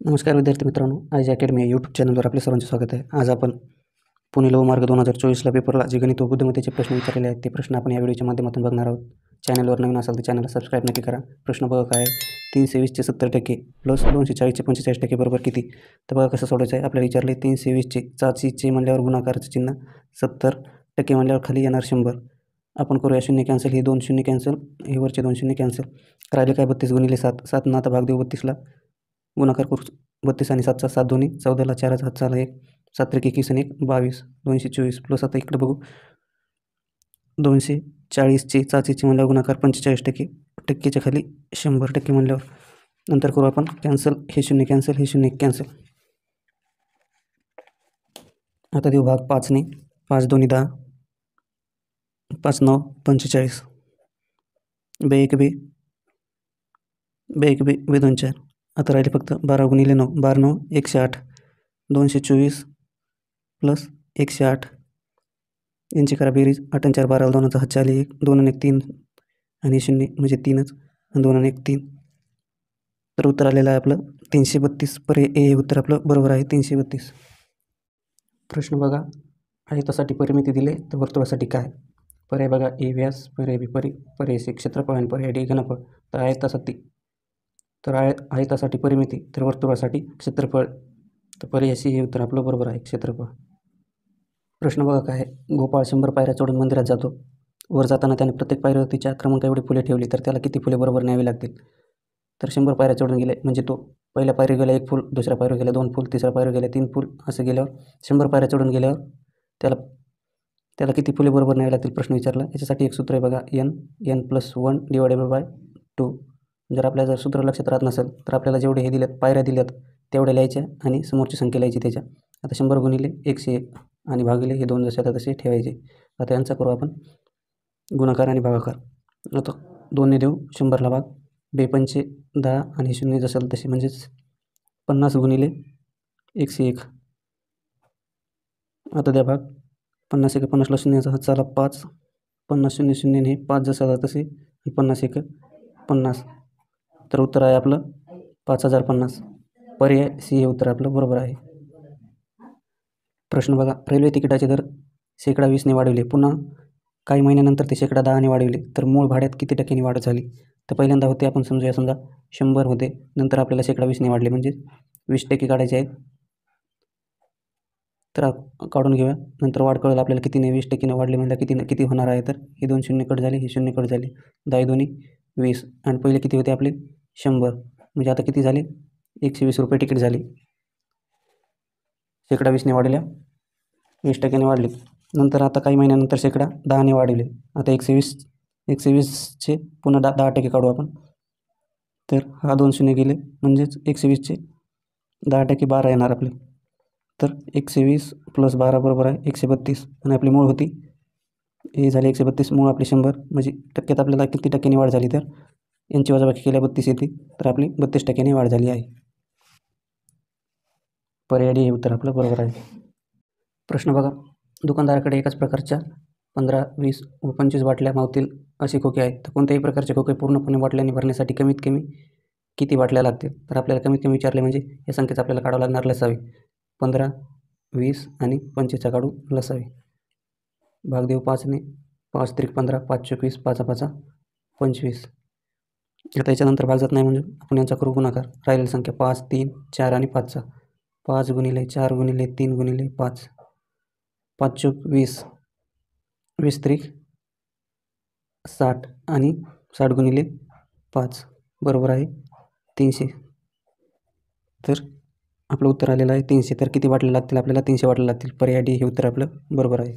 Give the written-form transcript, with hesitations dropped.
नमस्कार विद्यार्थी मित्रांनो, आयजी अकॅडमी या यूट्यूब चॅनलवर आपले सर्वांचे स्वागत आहे. आज आपण पुणे लोहमार्ग 2024ला पेपरला जे गणित व बुद्धिमत्तेचे प्रश्न विचारलेले आहेत ते प्रश्न आपण या व्हिडिओच्या माध्यमातून बघणार आहोत. चॅनलवर नवीन असाल तर चॅनलला सबस्क्राईब नक्की करा. प्रश्न बघा काय आहे, 320चे 70% प्लस 240चे 45% बरोबर किती? तर बघा कसं सोडायचं आहे. आपल्याला विचारले 320चे चाचीचे म्हणल्यावर गुणाकारचं चिन्ह, 70% म्हणल्यावर खाली येणार 100. आपण करूया शून्य कॅन्सल, हे 2 शून्य कॅन्सल, हे वरचे 2 शून्य कॅन्सल. राहिले काय 32 गुणिले 7. 7 आता भाग देऊ 32ला, गुणाकार करू 32 आणि 7चा 7 दोन्ही 14ला 4 हात चाला 1, 7 त्रिक 21 आणि 1 22, 224 प्लस आता इकडे बघू 240चे चाचीचे म्हणल्यावर गुणाकार 45%, टक्केच्या खाली 100% म्हणल्यावर नंतर करू आपण कॅन्सल, हे शून्य कॅन्सल, हे शून्य कॅन्सल. आता देऊ भाग 5ने, 5 दोन्ही 10, 5 9 45, बे 1 बे, बे 1 बे, बे 2 4. आता राहिले फक्त 12 गुणिले 9, 12 9 108, 224 प्लस 108 यांची करा बेरीज, 8 आणि 4 12, 2चा हात चाले 1, 2 आणि 1 3 आणि 0 म्हणजे 3च, आणि 2 आणि 1 3. तर उत्तर आलेलं आहे आपलं 332. पर्याय ए हे उत्तर आपलं बरोबर आहे, 332. प्रश्न बघा, आयतासाठी परिमिती दिले तर वर्तुळासाठी काय? पर्याय बघा, ए व्यास, पर्याय बी पर्याय सी क्षेत्रफळ आणि पर्याय डी घनफळ. तर आयतासाठी परिमिती, तर वर्तुळासाठी क्षेत्रफळ. तर पर्याय सी हे उत्तर आपलं बरोबर आहे, क्षेत्रफळ. प्रश्न बघा काय आहे, गोपाळ 100 पायऱ्या चढून मंदिरात जातो. वर जाताना त्याने प्रत्येक पायरीवरती 4 क्रमांक एवढी फुले ठेवली, तर त्याला किती फुले बरोबर न्यावी लागतील? तर 100 पायऱ्या चढून गेले म्हणजे तो पहिल्या पायरीवर गेला 1 फूल, दुसऱ्या पायरीवर गेला 2 फूल, तिसऱ्या पायरीवर गेले 3 फूल, असं गेल्यावर 100 पायऱ्या चढून गेल्यावर त्याला किती फुले बरोबर न्यावी लागतील प्रश्न विचारला. याच्यासाठी एक सूत्र आहे बघा, n+1 / 2. जर आपल्याला सूत्र लक्षात राहत नसेल तर आपल्याला जेवढे हे दिलेत पायऱ्या दिल्यात तेवढ्या लिहायच्या आणि समोरची संख्या लिहायची त्याच्या. आता 100 गुणिले 101 आणि भागिले हे 2 जसे आता तसे ठेवायचे. आता यांचा करू आपण गुणाकार आणि भागाकार. आता 2ने देऊ 100ला भाग, बे 5 10 आणि 0 जसं तसे म्हणजेच 50 गुणिले 101. आता द्या भाग, 50 1 50ला 0चा हात चाला 5, 50 0 0 हे 5 जसं तसे, 50 1 50. तर उत्तर आहे आपलं 5050. पर्याय सी हे उत्तर आपलं बरोबर आहे. प्रश्न बघा, रेल्वे तिकिटाचे दर 20% वाढवले, पुन्हा काही महिन्यानंतर ते 10% वाढवले, तर मूळ भाड्यात किती टक्क्यांनी वाढ झाली? तर पहिल्यांदा होते आपण समजा 100 होते, नंतर आपल्याला 20% वाढले म्हणजे 20% काढायचे आहेत. तर काढून घेऊया, नंतर वाढ कळेल आपल्याला कितीने. 20% वाढले म्हणजे किती होणार आहे? तर हे 2 शून्य कट झाले, हे 0 कट झाले, 10 2 20 आणि पहिले किती होते आपले 100, म्हणजे आता किती झाले 120 रुपये तिकीट झाली. 20% वाढल्या, 20%ने वाढले. नंतर आता काही महिन्यानंतर 10% वाढवले, आता 120चे पुन्हा 10% काढू आपण. तर हा 2 शून्य गेले म्हणजेच 120चे 10% 12 येणार आपले. तर 120 + 12 बरोबर आहे 132. आणि आपली मूळ होती हे झाले 132, मूळ आपली 100 म्हणजे टक्क्यात आपल्याला किती टक्क्यांनी वाढ झाली? तर यांची वजाबाकी केल्या 32 येते, तर आपली 32% वाढ झाली आहे. पर्याय डी हे उत्तर आपलं बरोबर आहे. प्रश्न बघा, दुकानदाराकडे एकाच प्रकारच्या 15 20 व 25 बाटल्या मावतील असे खोके आहेत, तर कोणत्याही प्रकारचे खोके पूर्णपणे बाटल्याने भरण्यासाठी कमीत कमी किती बाटल्या लागतील? तर आपल्याला कमीत कमी विचारले म्हणजे या संख्येचा आपल्याला काढावं लागणार लसावी. 15 20 आणि 25चा काढू लसावी. भाग देऊ 5ने, 5 त्रिक 15, 5 चोक 20, 5 5 25. आता याच्यानंतर भाग जात नाही म्हणजे आपण यांचा करू गुणाकार. राहिलेली संख्या 5 3 4 आणि 5चा, 5 गुणिले 4 गुणिले 3 गुणिले 5, 5 चोक 20, 20 त्रिक 60 आणि 60 गुणिले 5 बरोबर आहे 300. तर आपलं उत्तर आलेलं आहे 300. तर किती बाटल्या लागतील आपल्याला? 300 बाटल्या लागतील. पर्याय डी हे उत्तर आपलं बरोबर आहे.